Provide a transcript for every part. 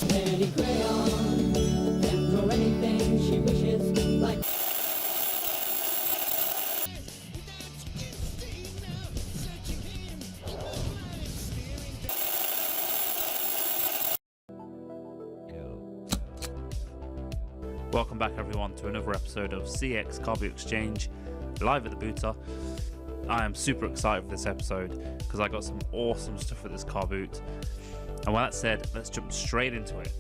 Any crayon can draw anything she wishes, like. Welcome back everyone to another episode of CEX Carboot Exchange live at the Booter. I am super excited for this episode because I got some awesome stuff at this car boot. And with that said, let's jump straight into it.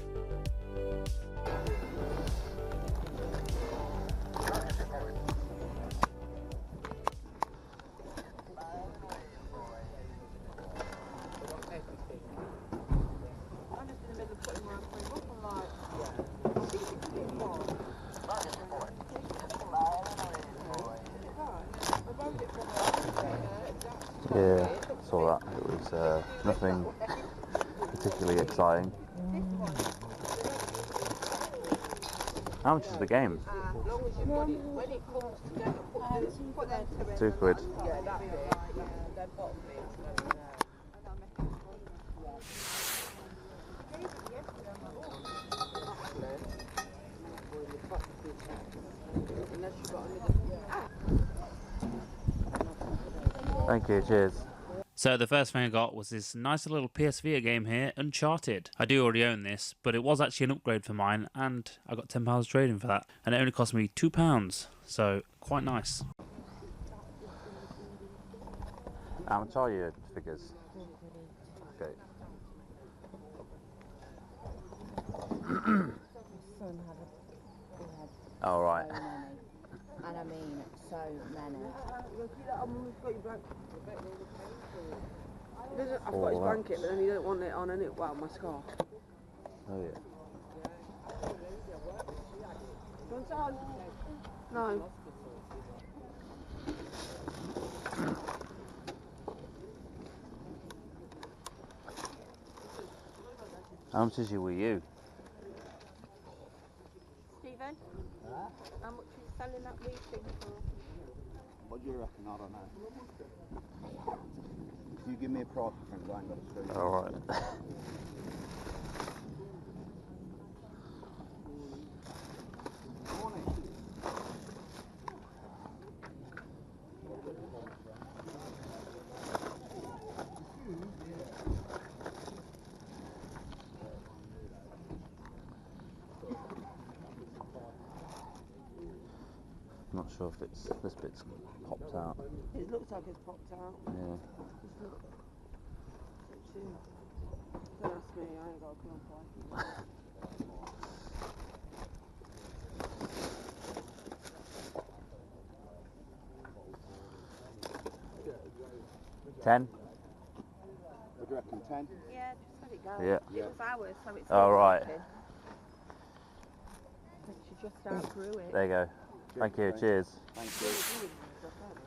Yeah, saw that. It was nothing particularly exciting. How much is the game? £2. Thank you, cheers. So the first thing I got was this nice little PS Vita game here, Uncharted. I do already own this, but it was actually an upgrade for mine, and I got £10 trading for that. And it only cost me £2, so quite nice. How much are your figures? Okay. All right. And I mean, so many. I've got his blanket, but then you don't want it on any. Well, my scarf. Oh yeah. Do you want it on? No. How much is your Wii U? Stephen? How much are you selling that Wii thing for? What do you reckon? I don't know. If you give me a price difference, I ain't got a screw. All right. Not sure if it's this bit's popped out. It looks like it's popped out. Yeah. Don't ask me, I ain't got a clue on price. 10? What do you reckon, 10? Yeah, just let it go. Yeah. It was ours, so it's All right. working. She just outgrew it. There you go. Thank you. Cheers. Thank you.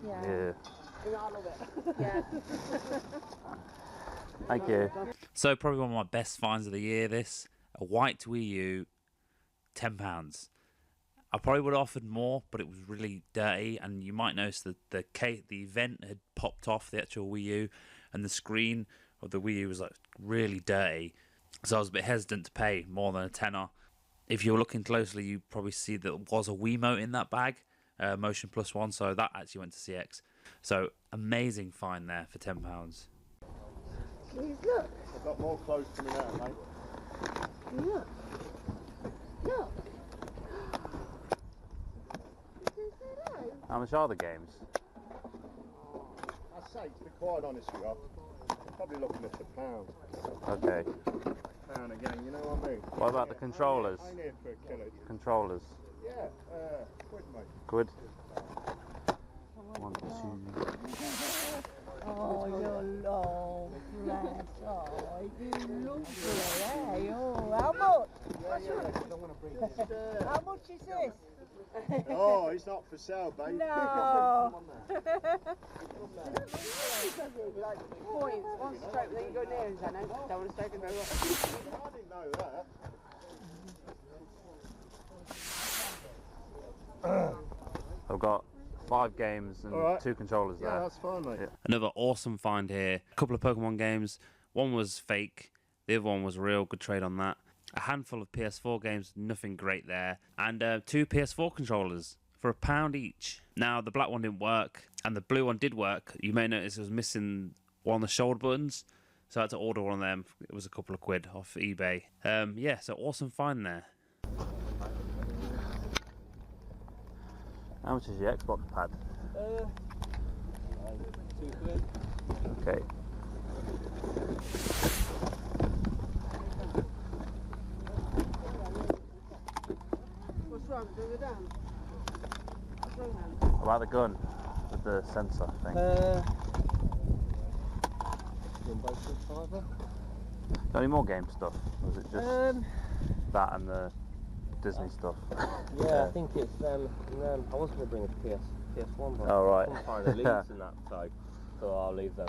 Yeah. Yeah. I love it. Yeah. Thank you. So probably one of my best finds of the year, this. A white Wii U, £10. I probably would have offered more, but it was really dirty, and you might notice that the vent had popped off the actual Wii U, and the screen of the Wii U was like really dirty. So I was a bit hesitant to pay more than a tenner. If you were looking closely, you probably see that there was a Wiimote in that bag, Motion Plus One, so that actually went to CX. So amazing find there for £10. Please look. I've got more clothes coming out, mate. Look. Look. How much are the games? I say, to be quite honest with you, I'm probably looking at £1. Okay. £1 again, you know what I mean? What about the controllers? I ain't here for a killer. Controllers. Yeah, quid, mate. Quid. 1, 2. Oh, you love flat. Oh, you look great. Oh, how much? How much is this? Oh, it's not for sale, babe. No. Like points, one stroke, then you go near and say, no, don't want to stroke it very well. I didn't know that. I've got 5 games and Alright. 2 controllers Yeah, there. that's fine, mate. Yeah. Another awesome find here. A couple of Pokemon games. One was fake, the other one was real. Good trade on that. a handful of PS4 games, nothing great there, and 2 PS4 controllers for £1 each. Now, the black one didn't work, and the blue one did work. You may notice it was missing one of the shoulder buttons, so I had to order one of them. It was a couple of quid off eBay. Yeah, so awesome find there. How much is your Xbox pad? 2 quid. Okay. What's wrong? Bring it down. What's wrong then? What about the gun with the sensor thing? Got any more game stuff? Or was it just that and the Disney stuff? Yeah, I think it's I was going to bring a PS1, but Oh, right. I couldn't find the leads in that, so I'll leave them.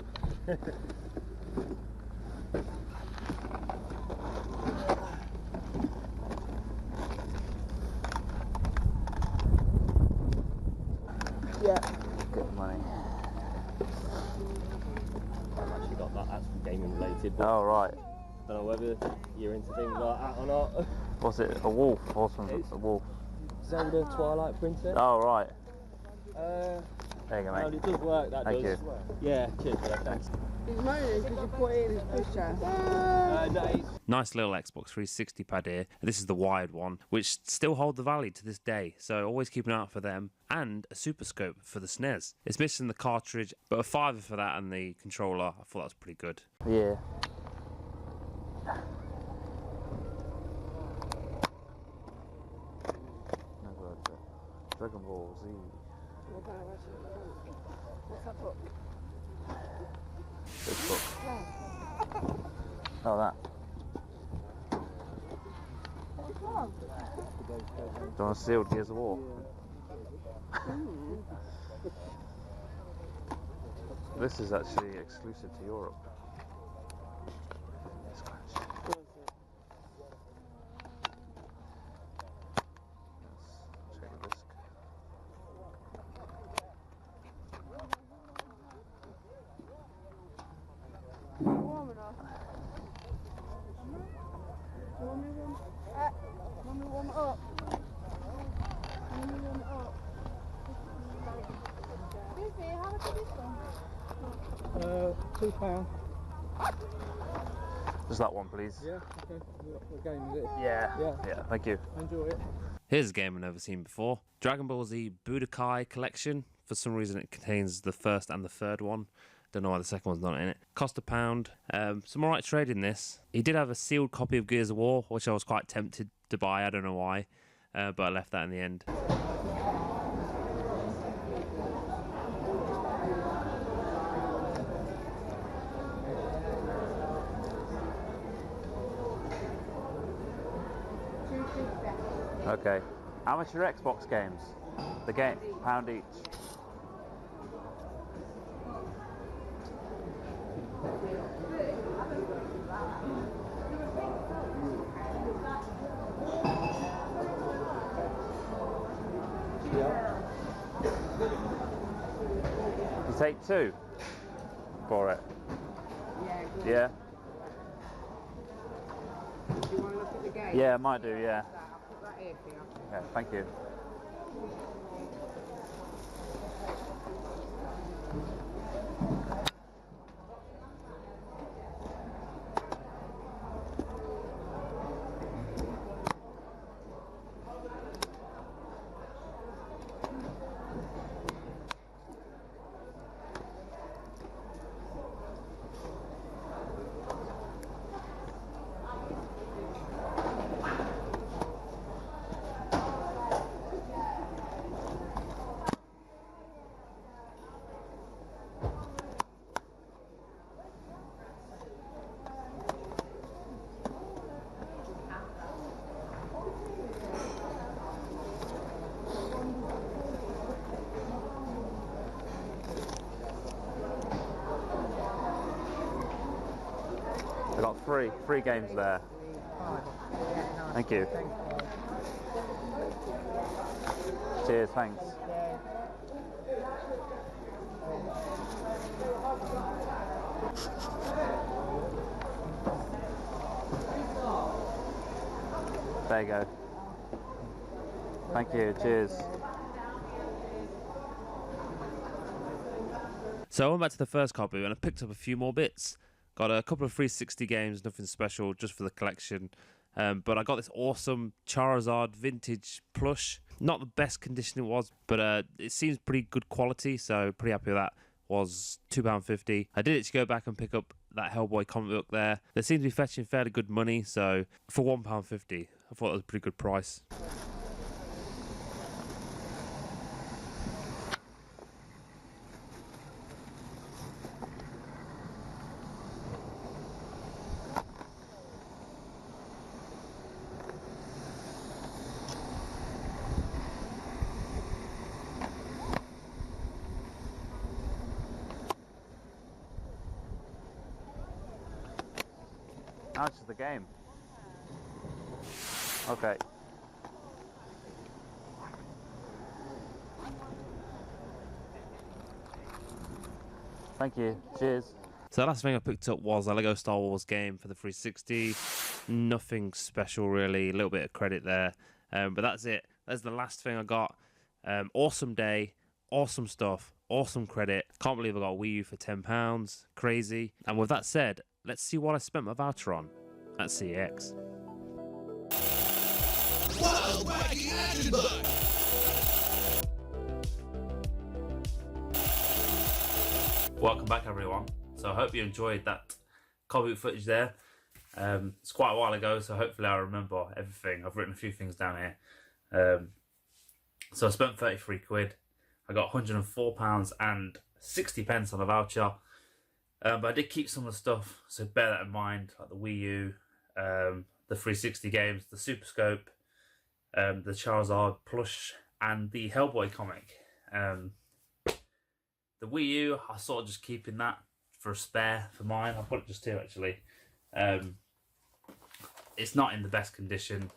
Yeah. Get money. I've actually got that. That's gaming related. But Oh, right. I don't know whether you're into things like that or not. What's it? A wolf? Awesome. It's- A wolf. Zelda Twilight Princess. Oh, right. There you go, and mate. it does work. That Thank does. you. Yeah. Cheers for that. Thanks. He's moaning because you put it in his picture. No, it's Nice little Xbox 360 pad here. This is the wired one, which still hold the value to this day, so always keep an eye out for them. And a Super Scope for the SNES. It's missing the cartridge, but a £5 for that and the controller, I thought that was pretty good. Yeah. No words there. Dragon Ball Z. What's that book? This book. Oh, that. What's wrong? Do you want to sealed Gears of War? This is actually exclusive to Europe. Scratch. Let's check the disc. Warm enough. Want me warm? Want me warm it up? Want me warm it up? Excuse me, how much is this one? £2. Just that one, please. Yeah, okay. What game is it? Yeah. Yeah. Yeah, thank you. Enjoy it. Here's a game I've never seen before. Dragon Ball Z Budokai Collection. For some reason it contains the first and the third one. Don't know why the second one's not in it. Cost £1. Some alright trade in this. He did have a sealed copy of Gears of War, which I was quite tempted to buy. I don't know why, but I left that in the end. Okay. How much are your Xbox games? The game, £1 each. You take 2 for it. Yeah, good. Yeah. Do you want to look at the game? Yeah, I might do. Yeah. I'll put that here for you. Okay. Thank you. I got three games there. Thank you. Cheers, thanks. There you go. Thank you. Cheers. So I went back to the first Carboot and I picked up a few more bits. Got a couple of 360 games, nothing special, just for the collection. But I got this awesome Charizard vintage plush. Not the best condition it was, but it seems pretty good quality, so pretty happy with that. Was £2.50. I did actually go back and pick up that Hellboy comic book there. They seem to be fetching fairly good money, so for £1.50, I thought that was a pretty good price. How much is the game? Okay. Thank you. Cheers. So the last thing I picked up was a Lego Star Wars game for the 360. Nothing special really, a little bit of credit there. But that's it. That's the last thing I got. Awesome day, awesome stuff, awesome credit. Can't believe I got a Wii U for £10. Crazy. And with that said, let's see what I spent my voucher on at CEX. Wild Wacky Action Bug! Welcome back everyone. So I hope you enjoyed that Carboot footage there. It's quite a while ago, so hopefully I remember everything. I've written a few things down here. So I spent 33 quid. I got £104 and 60 pence on a voucher. But I did keep some of the stuff, so bear that in mind, like the Wii U, the 360 games, the Super Scope, the Charizard plush, and the Hellboy comic. The Wii U, I sort of just keeping that for a spare for mine. I'll put it just here actually. It's not in the best condition.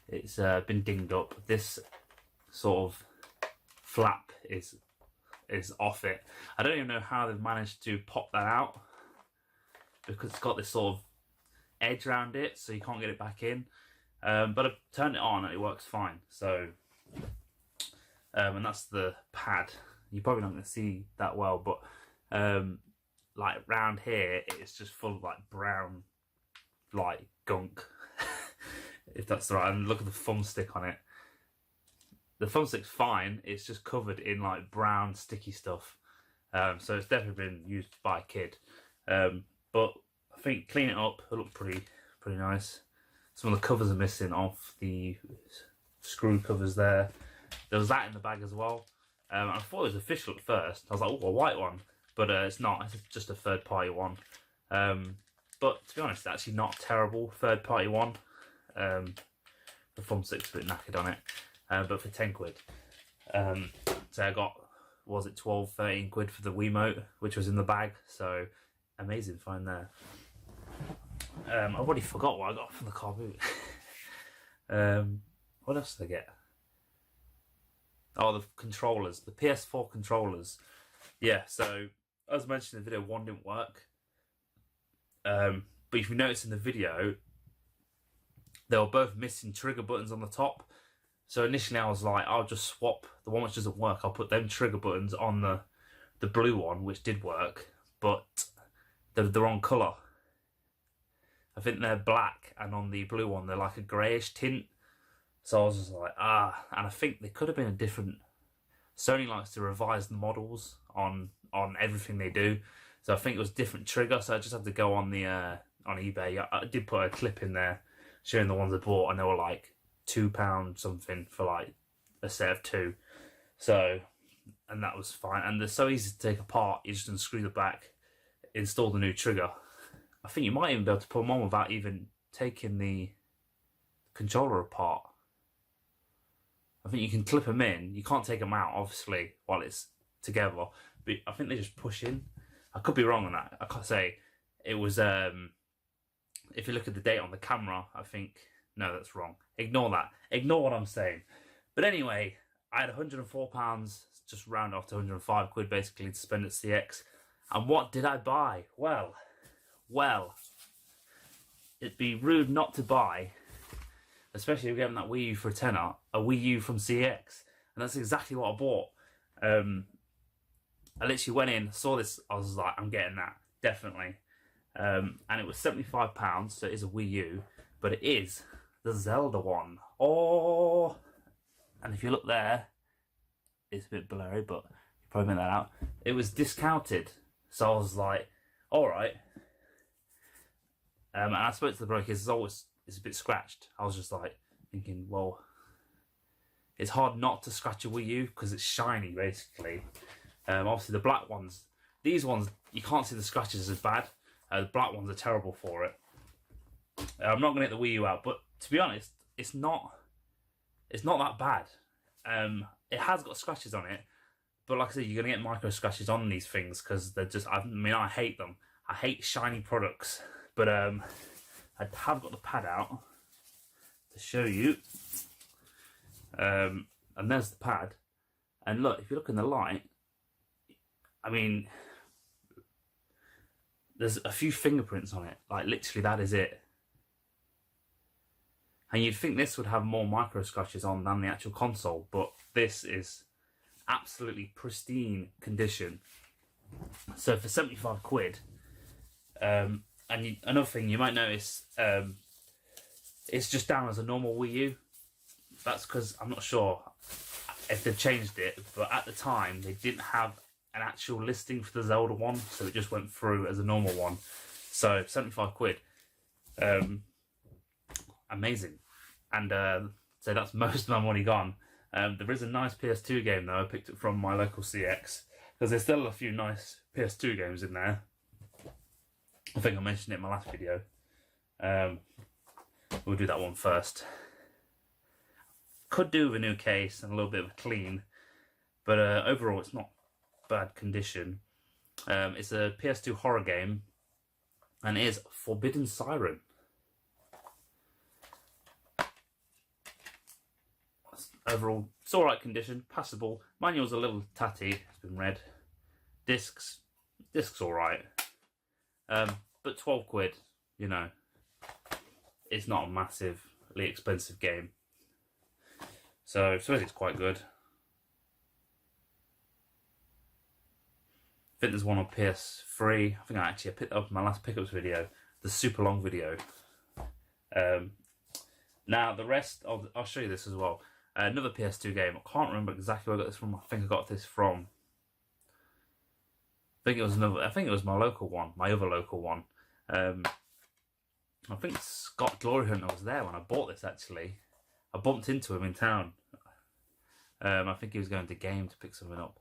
It's been dinged up. This sort of flap is off it. I don't even know how they've managed to pop that out, because it's got this sort of edge around it, so you can't get it back in. But I've turned it on and it works fine. So, and that's the pad. You're probably not going to see that well, but like round here, it's just full of like brown, like gunk, if that's the right. And look at the thumbstick on it. The thumbstick's fine. It's just covered in like brown sticky stuff. So it's definitely been used by a kid. But I think clean it up, it'll look pretty nice. Some of the covers are missing off the screw covers there. There was that in the bag as well. I thought it was official at first. I was like, oh, a white one. But it's not. It's just a third-party one. But to be honest, it's actually not a terrible third-party one. The thumbstick's a bit knackered on it. But for 10 quid. So I got, was it 12, 13 quid for the Wiimote, which was in the bag. So amazing find there. I've already forgot what I got from the Carboot. What else did I get? Oh, the controllers, the PS4 controllers. Yeah, so as mentioned in the video, one didn't work. But if you notice in the video, they were both missing trigger buttons on the top. So initially I was like, I'll just swap the one which doesn't work. I'll put them trigger buttons on the blue one, which did work, but they're the wrong colour. I think they're black, and on the blue one they're like a greyish tint. So I was just like, and I think they could have been a different. Sony likes to revise the models on everything they do, so I think it was different trigger. So I just had to go on the on eBay. I did put a clip in there showing the ones I bought, and they were like £2 something for like a set of 2. So, and that was fine. And they're so easy to take apart. You just unscrew the back, install the new trigger. I think you might even be able to put them on without even taking the controller apart. I think you can clip them in. You can't take them out, obviously, while it's together. But I think they just push in. I could be wrong on that. I can't say. It was, if you look at the date on the camera, I think, no, that's wrong. Ignore that. Ignore what I'm saying. But anyway, I had £104, just round off to 105 quid basically to spend at CX. And what did I buy? Well, it'd be rude not to buy, especially if you're getting that Wii U for a tenner, a Wii U from CEX. And that's exactly what I bought. I literally went in, saw this, I was like, I'm getting that, definitely. And it was £75, so it is a Wii U, but it is the Zelda one. Oh, and if you look there, it's a bit blurry, but you probably made that out. It was discounted, so I was like, all right. And I spoke to the broker. It's a bit scratched. I was just like thinking, well, it's hard not to scratch a Wii U because it's shiny, basically. Obviously, the black ones, these ones, you can't see the scratches as bad. The black ones are terrible for it. I'm not going to get the Wii U out, but to be honest, it's not that bad. It has got scratches on it, but like I said, you're going to get micro scratches on these things because they're just, I mean, I hate them. I hate shiny products, but I have got the pad out to show you. And there's the pad. And look, if you look in the light, I mean, there's a few fingerprints on it. Like, literally, that is it. And you'd think this would have more micro scratches on than the actual console, but this is absolutely pristine condition. So for 75 quid, and another thing you might notice, it's just down as a normal Wii U. That's because I'm not sure if they've changed it, but at the time they didn't have an actual listing for the Zelda one, so it just went through as a normal one. So 75 quid. Amazing. And so that's most of my money gone. There is a nice PS2 game though. I picked it from my local CX because there's still a few nice PS2 games in there. I think I mentioned it in my last video. We'll do that one first. Could do with a new case and a little bit of a clean, but overall it's not bad condition. It's a PS2 horror game and it is Forbidden Siren. Overall, it's alright condition, passable. Manual's a little tatty, it's been read. Discs alright. But 12 quid, you know, it's not a massively expensive game. So I suppose it's quite good. I think there's one on PS3. I think I picked up in my last pickups video, the super long video. Now the rest, I'll show you this as well. Another PS2 game. I can't remember exactly where I got this from. I think I got this from. I think it was my local one, my other local one. I think Scott Glory Hunter was there when I bought this. Actually, I bumped into him in town. I think he was going to game to pick something up.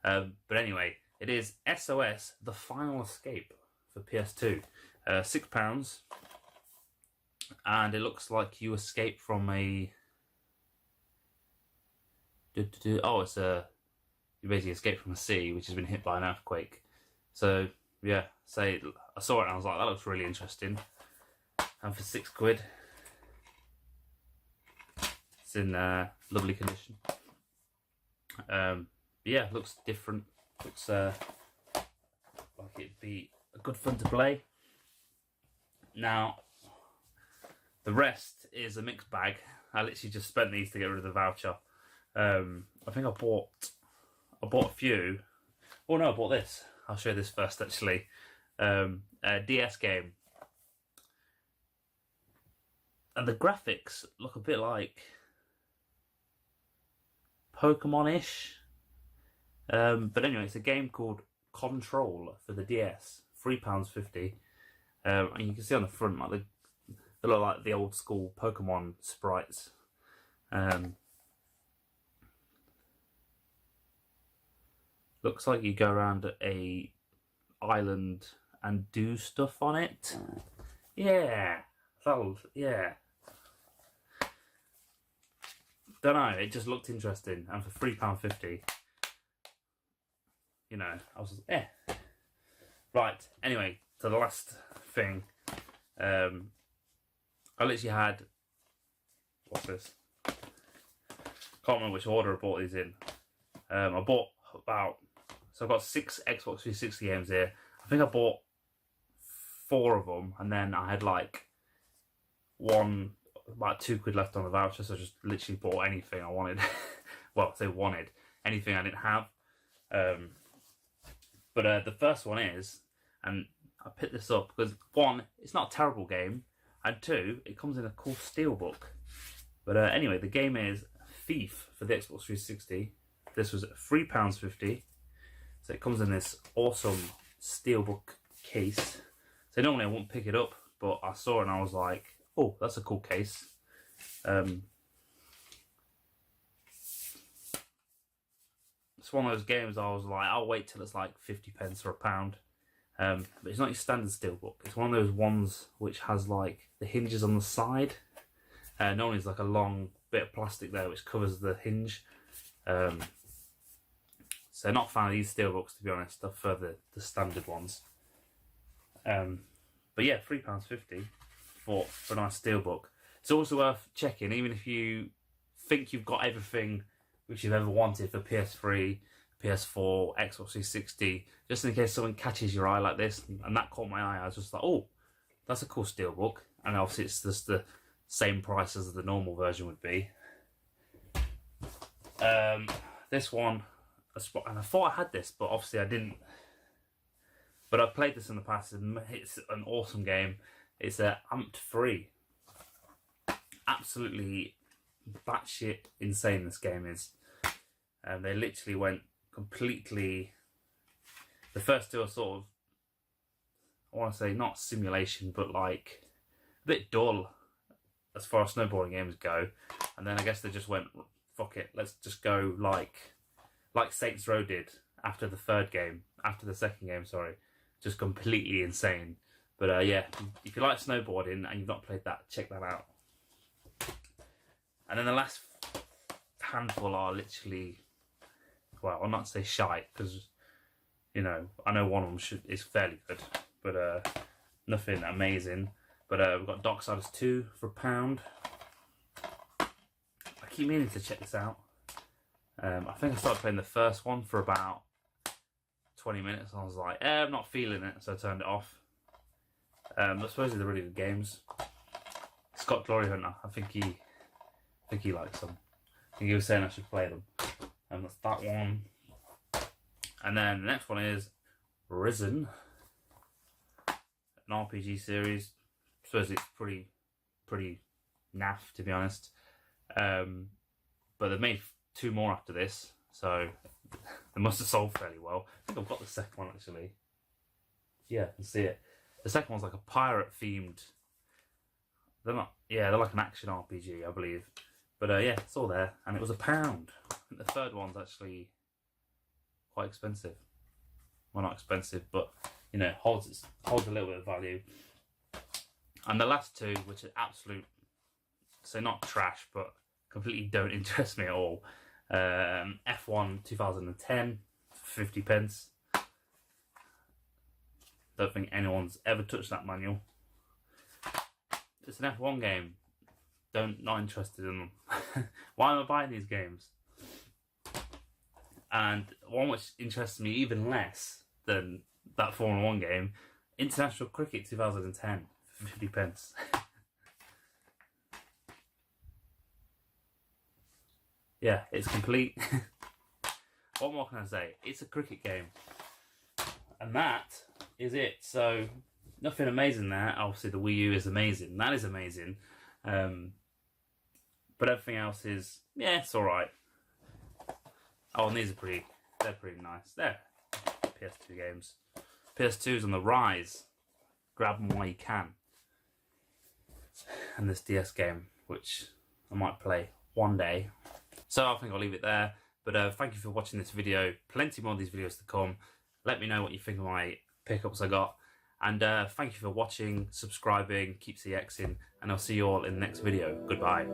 But anyway, it is SOS: The Final Escape for PS2. £6, and it looks like you escape from a. Oh, you basically escape from a city which has been hit by an earthquake. So yeah, I saw it and I was like, that looks really interesting. And for £6, it's in lovely condition. Yeah, looks different. Looks like it'd be a good fun to play. Now, the rest is a mixed bag. I literally just spent these to get rid of the voucher. I think I bought a few. Oh no, I bought this. I'll show you this first actually. A DS game. And the graphics look a bit like Pokemon-ish. But anyway, it's a game called Control for the DS. £3.50. And you can see on the front, like they look like the old school Pokemon sprites. Looks like you go around a island and do stuff on it. Yeah. Yeah. Don't know, it just looked interesting. And for £3.50, you know, I was Right, anyway, to the last thing. I literally had, what's this? Can't remember which order I bought these in. I bought so I've got 6 Xbox 360 games here. I think I bought 4 of them, and then I had like about £2 left on the voucher, so I just literally bought anything I wanted. Well, I say wanted, anything I didn't have. But the first one is, and I picked this up because one, it's not a terrible game, and two, it comes in a cool steelbook. But anyway, the game is Thief for the Xbox 360. This was £3.50. So it comes in this awesome steelbook case. So normally I wouldn't pick it up, but I saw it and I was like, oh, that's a cool case. It's one of those games I was like, I'll wait till it's like 50p or £1. But it's not your standard steelbook. It's one of those ones which has like the hinges on the side. Normally there's like a long bit of plastic there which covers the hinge. So not a fan of these steelbooks, to be honest. I prefer the standard ones. But yeah, £3.50 for a nice steelbook. It's also worth checking, even if you think you've got everything which you've ever wanted for PS3, PS4, Xbox 360, just in case something catches your eye like this, and that caught my eye. I was just like, oh, that's a cool steelbook, and obviously it's just the same price as the normal version would be. This one, and I thought I had this, but obviously I didn't. But I've played this in the past, and it's an awesome game. It's Amped 3. Absolutely batshit insane this game is. And they literally went completely... The first two are sort of, I want to say, not simulation, but like a bit dull as far as snowboarding games go. And then I guess they just went, fuck it, let's just go like Saints Row did after the second game, sorry. Just completely insane. But yeah, if you like snowboarding and you've not played that, check that out. And then the last handful are literally, well, I'll not say shite, because, you know, I know one of them is fairly good, but nothing amazing. But we've got Darksiders 2 for £1. I keep meaning to check this out. I think I started playing the first one for about 20 minutes, and I was like, I'm not feeling it, so I turned it off. But supposedly they're really good games. Scott Glory Hunter, I think he likes them. I think he was saying I should play them. And that's that one. And then the next one is Risen, an RPG series. I suppose it's pretty naff, to be honest. But they've made 2 more after this, so they must have sold fairly well. I think I've got the second one actually. Yeah, I can see it. The second one's like a pirate themed. They're not. Yeah, they're like an action RPG, I believe. But yeah, it's all there, and it was £1. I think the third one's actually quite expensive. Well, not expensive, but you know, holds a little bit of value. And the last two, which are absolute, so not trash, but completely don't interest me at all. F1 2010 for 50p. Don't think anyone's ever touched that manual. It's an F1 game. Not interested in them. Why am I buying these games? And one which interests me even less than that Formula 1 game, International Cricket 2010 for 50p. Yeah, it's complete. What more can I say? It's a cricket game. And that is it. So, nothing amazing there. Obviously, the Wii U is amazing. That is amazing. But everything else is, yeah, it's alright. Oh, and these are they're pretty nice. They're PS2 games. PS2's on the rise. Grab them while you can. And this DS game, which I might play one day. So I think I'll leave it there. But thank you for watching this video. Plenty more of these videos to come. Let me know what you think of my pickups I got. And thank you for watching, subscribing, keep CEXing, and I'll see you all in the next video. Goodbye.